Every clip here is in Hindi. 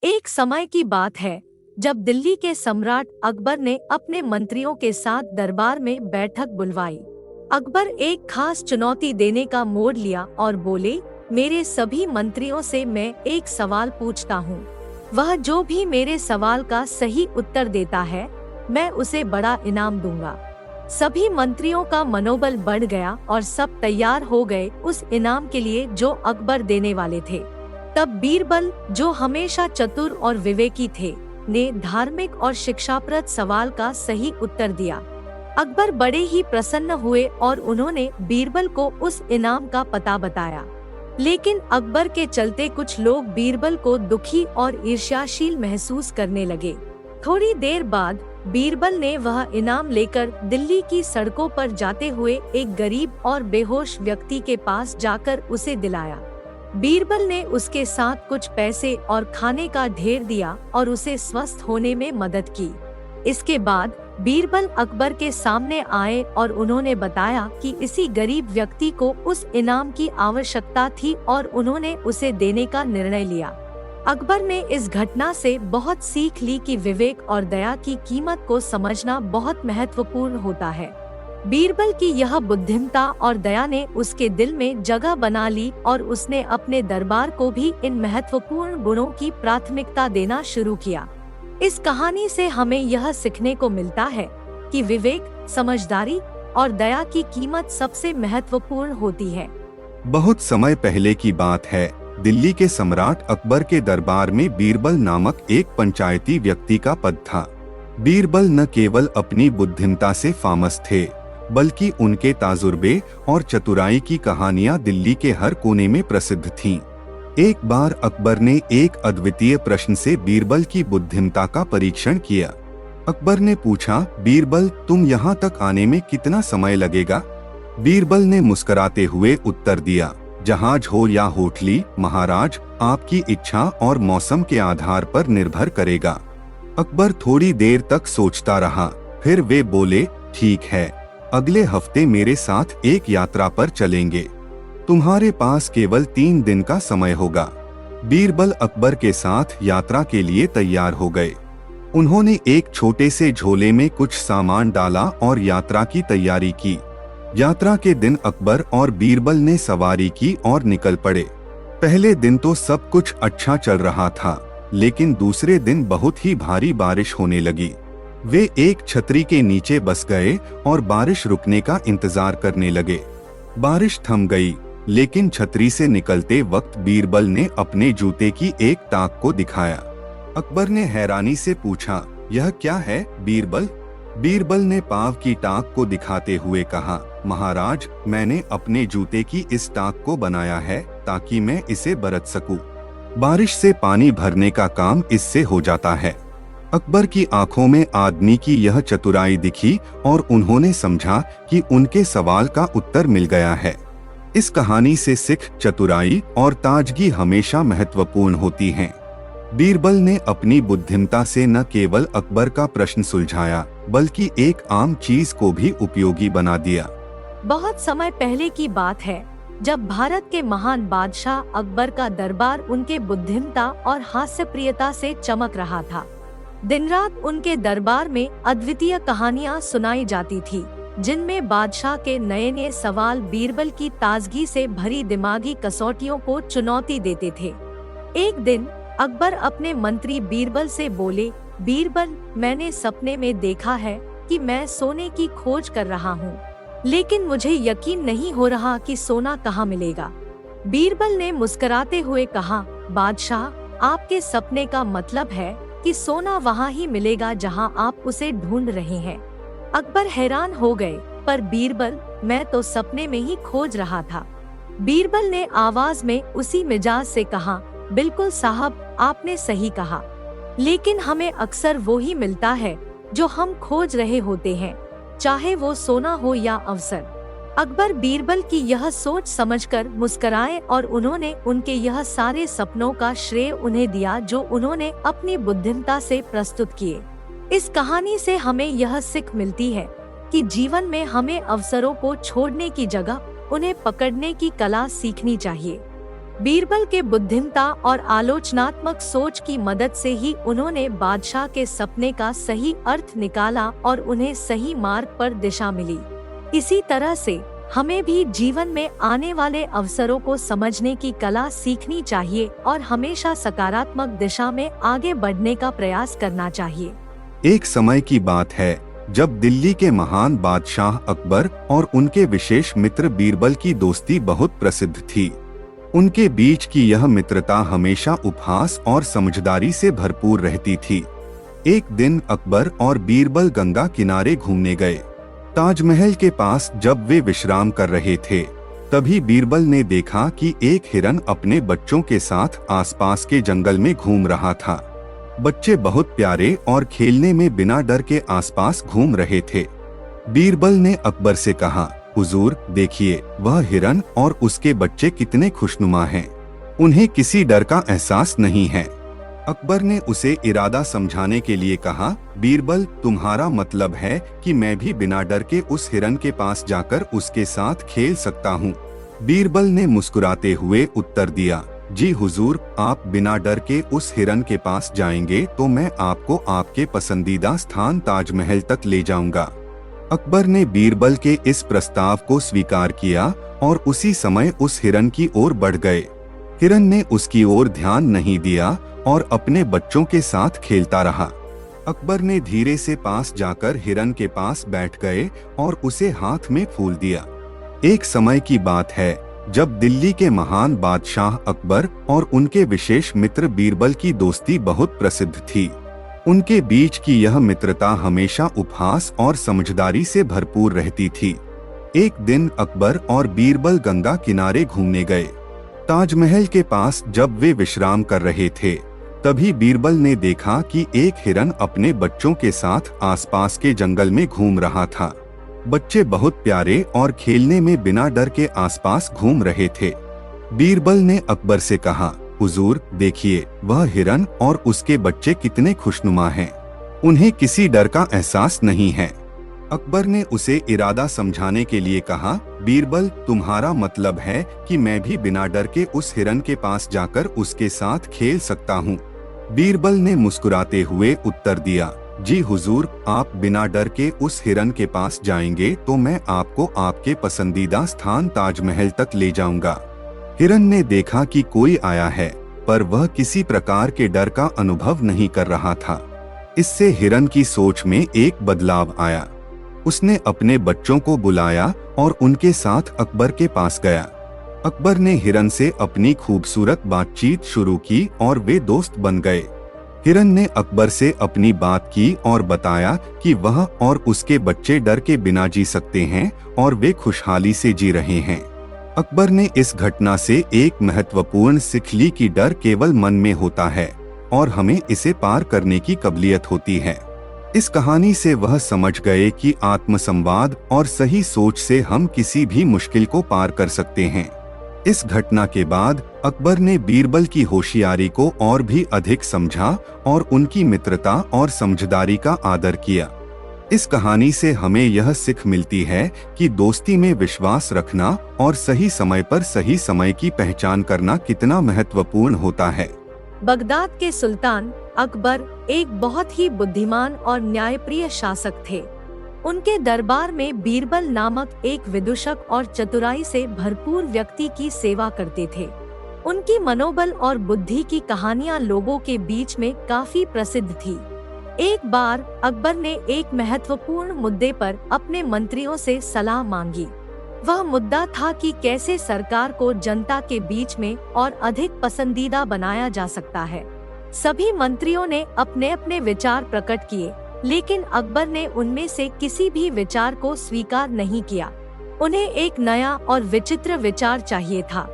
एक समय की बात है जब दिल्ली के सम्राट अकबर ने अपने मंत्रियों के साथ दरबार में बैठक बुलवाई। अकबर एक खास चुनौती देने का मोड़ लिया और बोले, मेरे सभी मंत्रियों से मैं एक सवाल पूछता हूँ। वह जो भी मेरे सवाल का सही उत्तर देता है मैं उसे बड़ा इनाम दूंगा। सभी मंत्रियों का मनोबल बढ़ गया और सब तैयार हो गए उस इनाम के लिए जो अकबर देने वाले थे। तब बीरबल, जो हमेशा चतुर और विवेकी थे, ने धार्मिक और शिक्षाप्रद सवाल का सही उत्तर दिया। अकबर बड़े ही प्रसन्न हुए और उन्होंने बीरबल को उस इनाम का पता बताया। लेकिन अकबर के चलते कुछ लोग बीरबल को दुखी और ईर्ष्याशील महसूस करने लगे। थोड़ी देर बाद बीरबल ने वह इनाम लेकर दिल्ली की सड़कों पर जाते हुए एक गरीब और बेहोश व्यक्ति के पास जाकर उसे दिलाया। बीरबल ने उसके साथ कुछ पैसे और खाने का ढेर दिया और उसे स्वस्थ होने में मदद की। इसके बाद बीरबल अकबर के सामने आए और उन्होंने बताया कि इसी गरीब व्यक्ति को उस इनाम की आवश्यकता थी और उन्होंने उसे देने का निर्णय लिया। अकबर ने इस घटना से बहुत सीख ली कि विवेक और दया की कीमत को समझना बहुत महत्वपूर्ण होता है। बीरबल की यह बुद्धिमत्ता और दया ने उसके दिल में जगह बना ली और उसने अपने दरबार को भी इन महत्वपूर्ण गुणों की प्राथमिकता देना शुरू किया। इस कहानी से हमें यह सीखने को मिलता है कि विवेक, समझदारी और दया की कीमत सबसे महत्वपूर्ण होती है। बहुत समय पहले की बात है। दिल्ली के सम्राट अकबर के दरबार में बीरबल नामक एक पंचायती व्यक्ति का पद था। बीरबल न केवल अपनी बुद्धिमत्ता से फामस थे, बल्कि उनके ताजुर्बे और चतुराई की कहानियां दिल्ली के हर कोने में प्रसिद्ध थीं। एक बार अकबर ने एक अद्वितीय प्रश्न से बीरबल की बुद्धिमत्ता का परीक्षण किया। अकबर ने पूछा, बीरबल, तुम यहाँ तक आने में कितना समय लगेगा? बीरबल ने मुस्कुराते हुए उत्तर दिया, जहाज हो या होटली, महाराज, आपकी इच्छा और मौसम के आधार पर निर्भर करेगा। अकबर थोड़ी देर तक सोचता रहा, फिर वे बोले, ठीक है, अगले हफ्ते मेरे साथ एक यात्रा पर चलेंगे। तुम्हारे पास केवल 3 दिन का समय होगा। बीरबल अकबर के साथ यात्रा के लिए तैयार हो गए। उन्होंने एक छोटे से झोले में कुछ सामान डाला और यात्रा की तैयारी की। यात्रा के दिन अकबर और बीरबल ने सवारी की और निकल पड़े। पहले दिन तो सब कुछ अच्छा चल रहा था, लेकिन दूसरे दिन बहुत ही भारी बारिश होने लगी। वे एक छतरी के नीचे बस गए और बारिश रुकने का इंतजार करने लगे। बारिश थम गई, लेकिन छतरी से निकलते वक्त बीरबल ने अपने जूते की एक टाक को दिखाया। अकबर ने हैरानी से पूछा, यह क्या है बीरबल? बीरबल ने पाँव की टाक को दिखाते हुए कहा, महाराज, मैंने अपने जूते की इस टाक को बनाया है ताकि मैं इसे बरत सकूं। बारिश से पानी भरने का काम इससे हो जाता है। अकबर की आंखों में आदमी की यह चतुराई दिखी और उन्होंने समझा कि उनके सवाल का उत्तर मिल गया है। इस कहानी से सिख, चतुराई और ताजगी हमेशा महत्वपूर्ण होती हैं। बीरबल ने अपनी बुद्धिमत्ता से न केवल अकबर का प्रश्न सुलझाया, बल्कि एक आम चीज को भी उपयोगी बना दिया। बहुत समय पहले की बात है जब भारत के महान बादशाह अकबर का दरबार उनके बुद्धिमत्ता और हास्यप्रियता से चमक रहा था। दिन रात उनके दरबार में अद्वितीय कहानियां सुनाई जाती थी, जिनमें बादशाह के नए नए सवाल बीरबल की ताजगी से भरी दिमागी कसौटियों को चुनौती देते थे। एक दिन अकबर अपने मंत्री बीरबल से बोले, बीरबल, मैंने सपने में देखा है कि मैं सोने की खोज कर रहा हूँ, लेकिन मुझे यकीन नहीं हो रहा कि सोना कहाँ मिलेगा। बीरबल ने मुस्कुराते हुए कहा, बादशाह, आपके सपने का मतलब है कि सोना वहाँ ही मिलेगा जहाँ आप उसे ढूंढ रहे हैं। अकबर हैरान हो गए, पर बीरबल, मैं तो सपने में ही खोज रहा था। बीरबल ने आवाज में उसी मिजाज से कहा, बिल्कुल साहब, आपने सही कहा, लेकिन हमें अक्सर वो ही मिलता है जो हम खोज रहे होते हैं, चाहे वो सोना हो या अवसर। अकबर बीरबल की यह सोच समझकर मुस्कुराए और उन्होंने उनके यह सारे सपनों का श्रेय उन्हें दिया जो उन्होंने अपनी बुद्धिमत्ता से प्रस्तुत किए। इस कहानी से हमें यह सीख मिलती है कि जीवन में हमें अवसरों को छोड़ने की जगह उन्हें पकड़ने की कला सीखनी चाहिए। बीरबल के बुद्धिमता और आलोचनात्मक सोच की मदद से ही उन्होंने बादशाह के सपने का सही अर्थ निकाला और उन्हें सही मार्ग पर दिशा मिली। इसी तरह से हमें भी जीवन में आने वाले अवसरों को समझने की कला सीखनी चाहिए और हमेशा सकारात्मक दिशा में आगे बढ़ने का प्रयास करना चाहिए। एक समय की बात है जब दिल्ली के महान बादशाह अकबर और उनके विशेष मित्र बीरबल की दोस्ती बहुत प्रसिद्ध थी। उनके बीच की यह मित्रता हमेशा उपहास और समझदारी से भरपूर रहती थी। एक दिन अकबर और बीरबल गंगा किनारे घूमने गए। ताजमहल के पास जब वे विश्राम कर रहे थे, तभी बीरबल ने देखा कि एक हिरन अपने बच्चों के साथ आसपास के जंगल में घूम रहा था। बच्चे बहुत प्यारे और खेलने में बिना डर के आसपास घूम रहे थे। बीरबल ने अकबर से कहा, हुजूर देखिए, वह हिरन और उसके बच्चे कितने खुशनुमा हैं। उन्हें किसी डर का एहसास नहीं है। अकबर ने उसे इरादा समझाने के लिए कहा, बीरबल, तुम्हारा मतलब है कि मैं भी बिना डर के उस हिरन के पास जाकर उसके साथ खेल सकता हूँ? बीरबल ने मुस्कुराते हुए उत्तर दिया, जी हुजूर, आप बिना डर के उस हिरन के पास जाएंगे तो मैं आपको आपके पसंदीदा स्थान ताजमहल तक ले जाऊंगा। अकबर ने बीरबल के इस प्रस्ताव को स्वीकार किया और उसी समय उस हिरन की ओर बढ़ गए। हिरन ने उसकी ओर ध्यान नहीं दिया और अपने बच्चों के साथ खेलता रहा। अकबर ने धीरे से पास जाकर हिरन के पास बैठ गए और उसे हाथ में फूल दिया। एक समय की बात है जब दिल्ली के महान बादशाह अकबर और उनके विशेष मित्र बीरबल की दोस्ती बहुत प्रसिद्ध थी। उनके बीच की यह मित्रता हमेशा उपहास और समझदारी से भरपूर रहती थी। एक दिन अकबर और बीरबल गंगा किनारे घूमने गए। ताजमहल के पास जब वे विश्राम कर रहे थे, तभी बीरबल ने देखा कि एक हिरन अपने बच्चों के साथ आसपास के जंगल में घूम रहा था। बच्चे बहुत प्यारे और खेलने में बिना डर के आसपास घूम रहे थे। बीरबल ने अकबर से कहा, हुजूर देखिए, वह हिरन और उसके बच्चे कितने खुशनुमा हैं। उन्हें किसी डर का एहसास नहीं है। अकबर ने उसे इरादा समझाने के लिए कहा, बीरबल, तुम्हारा मतलब है कि मैं भी बिना डर के उस हिरन के पास जाकर उसके साथ खेल सकता हूँ? बीरबल ने मुस्कुराते हुए उत्तर दिया, जी हुजूर, आप बिना डर के उस हिरन के पास जाएंगे तो मैं आपको आपके पसंदीदा स्थान ताजमहल तक ले जाऊंगा। हिरन ने देखा कि कोई आया है, पर वह किसी प्रकार के डर का अनुभव नहीं कर रहा था। इससे हिरन की सोच में एक बदलाव आया। उसने अपने बच्चों को बुलाया और उनके साथ अकबर के पास गया। अकबर ने हिरन से अपनी खूबसूरत बातचीत शुरू की और वे दोस्त बन गए। हिरन ने अकबर से अपनी बात की और बताया कि वह और उसके बच्चे डर के बिना जी सकते हैं और वे खुशहाली से जी रहे हैं। अकबर ने इस घटना से एक महत्वपूर्ण सीख ली कि डर केवल मन में होता है और हमें इसे पार करने की काबिलियत होती है। इस कहानी से वह समझ गए कि आत्मसंवाद और सही सोच से हम किसी भी मुश्किल को पार कर सकते हैं। इस घटना के बाद अकबर ने बीरबल की होशियारी को और भी अधिक समझा और उनकी मित्रता और समझदारी का आदर किया। इस कहानी से हमें यह सीख मिलती है कि दोस्ती में विश्वास रखना और सही समय पर सही समय की पहचान करना कितना महत्वपूर्ण होता है। बगदाद के सुल्तान अकबर एक बहुत ही बुद्धिमान और न्यायप्रिय शासक थे। उनके दरबार में बीरबल नामक एक विदूषक और चतुराई से भरपूर व्यक्ति की सेवा करते थे। उनकी मनोबल और बुद्धि की कहानियां लोगों के बीच में काफी प्रसिद्ध थी। एक बार अकबर ने एक महत्वपूर्ण मुद्दे पर अपने मंत्रियों से सलाह मांगी। वह मुद्दा था कि कैसे सरकार को जनता के बीच में और अधिक पसंदीदा बनाया जा सकता है। सभी मंत्रियों ने अपने अपने विचार प्रकट किए, लेकिन अकबर ने उनमें से किसी भी विचार को स्वीकार नहीं किया। उन्हें एक नया और विचित्र विचार चाहिए था।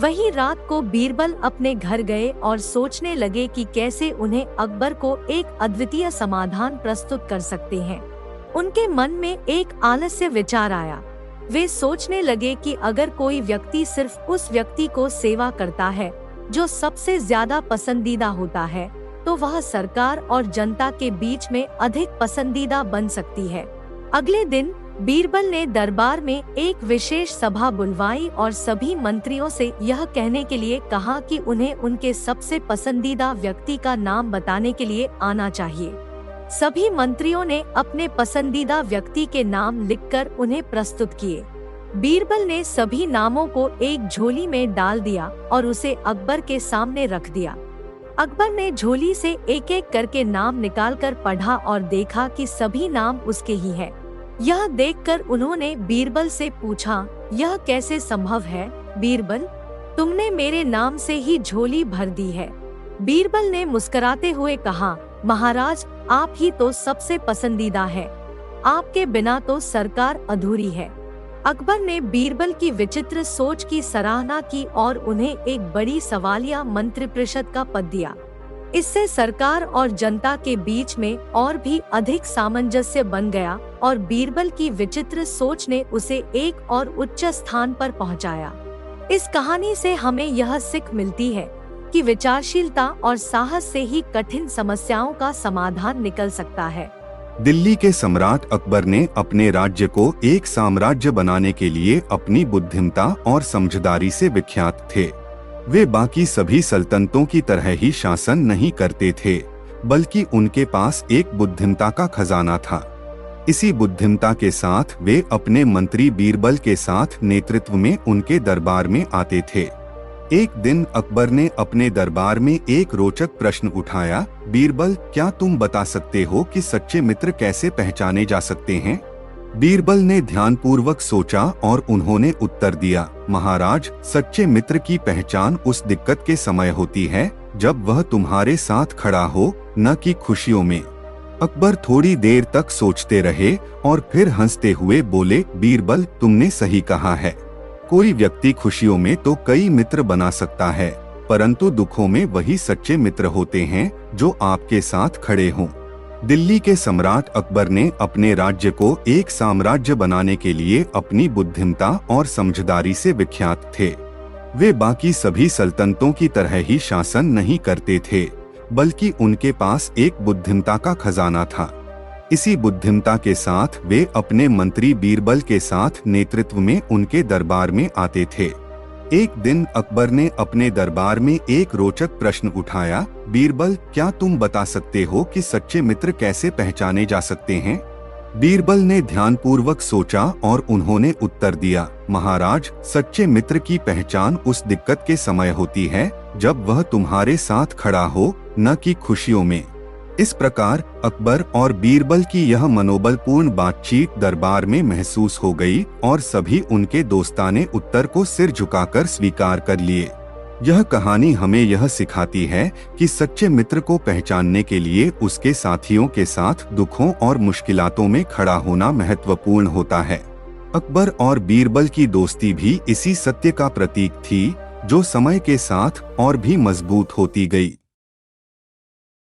वही रात को बीरबल अपने घर गए और सोचने लगे कि कैसे उन्हें अकबर को एक अद्वितीय समाधान प्रस्तुत कर सकते हैं। उनके मन में एक आलस्य विचार आया। वे सोचने लगे कि अगर कोई व्यक्ति सिर्फ उस व्यक्ति को सेवा करता है जो सबसे ज्यादा पसंदीदा होता है, तो वह सरकार और जनता के बीच में अधिक पसंदीदा बन सकती है। अगले दिन बीरबल ने दरबार में एक विशेष सभा बुलवाई और सभी मंत्रियों से यह कहने के लिए कहा कि उन्हें उनके सबसे पसंदीदा व्यक्ति का नाम बताने के लिए आना चाहिए। सभी मंत्रियों ने अपने पसंदीदा व्यक्ति के नाम लिखकर उन्हें प्रस्तुत किए। बीरबल ने सभी नामों को एक झोली में डाल दिया और उसे अकबर के सामने रख दिया। अकबर ने झोली से एक एक करके नाम निकालकर पढ़ा और देखा कि सभी नाम उसके ही हैं। यह देखकर उन्होंने बीरबल से पूछा, यह कैसे संभव है बीरबल? तुमने मेरे नाम से ही झोली भर दी है। बीरबल ने मुस्कुराते हुए कहा, महाराज आप ही तो सबसे पसंदीदा है, आपके बिना तो सरकार अधूरी है। अकबर ने बीरबल की विचित्र सोच की सराहना की और उन्हें एक बड़ी सवालिया मंत्रिपरिषद का पद दिया। इससे सरकार और जनता के बीच में और भी अधिक सामंजस्य बन गया और बीरबल की विचित्र सोच ने उसे एक और उच्च स्थान पर पहुंचाया। इस कहानी से हमें यह सीख मिलती है कि विचारशीलता और साहस से ही कठिन समस्याओं का समाधान निकल सकता है। दिल्ली के सम्राट अकबर ने अपने राज्य को एक साम्राज्य बनाने के लिए अपनी बुद्धिमत्ता और समझदारी से विख्यात थे। वे बाकी सभी सल्तनतों की तरह ही शासन नहीं करते थे, बल्कि उनके पास एक बुद्धिमत्ता का खजाना था। इसी बुद्धिमत्ता के साथ वे अपने मंत्री बीरबल के साथ नेतृत्व में उनके दरबार में आते थे। एक दिन अकबर ने अपने दरबार में एक रोचक प्रश्न उठाया, बीरबल क्या तुम बता सकते हो कि सच्चे मित्र कैसे पहचाने जा सकते हैं? बीरबल ने ध्यानपूर्वक सोचा और उन्होंने उत्तर दिया, महाराज सच्चे मित्र की पहचान उस दिक्कत के समय होती है जब वह तुम्हारे साथ खड़ा हो, न कि खुशियों में। अकबर थोड़ी देर तक सोचते रहे और फिर हंसते हुए बोले, बीरबल तुमने सही कहा है। कोई व्यक्ति खुशियों में तो कई मित्र बना सकता है, परंतु दुखों में वही सच्चे मित्र होते हैं जो आपके साथ खड़े हों। दिल्ली के सम्राट अकबर ने अपने राज्य को एक साम्राज्य बनाने के लिए अपनी बुद्धिमत्ता और समझदारी से विख्यात थे। वे बाकी सभी सल्तनतों की तरह ही शासन नहीं करते थे, बल्कि उनके पास एक बुद्धिमत्ता का खजाना था। इसी बुद्धिमत्ता के साथ वे अपने मंत्री बीरबल के साथ नेतृत्व में उनके दरबार में आते थे। एक दिन अकबर ने अपने दरबार में एक रोचक प्रश्न उठाया, बीरबल क्या तुम बता सकते हो कि सच्चे मित्र कैसे पहचाने जा सकते हैं? बीरबल ने ध्यानपूर्वक सोचा और उन्होंने उत्तर दिया, महाराज सच्चे मित्र की पहचान उस दिक्कत के समय होती है जब वह तुम्हारे साथ खड़ा हो, न कि खुशियों में। इस प्रकार अकबर और बीरबल की यह मनोबलपूर्ण बातचीत दरबार में महसूस हो गई और सभी उनके दोस्ताने उत्तर को सिर झुकाकर स्वीकार कर लिए। यह कहानी हमें यह सिखाती है कि सच्चे मित्र को पहचानने के लिए उसके साथियों के साथ दुखों और मुश्किलातों में खड़ा होना महत्वपूर्ण होता है। अकबर और बीरबल की दोस्ती भी इसी सत्य का प्रतीक थी, जो समय के साथ और भी मजबूत होती गई।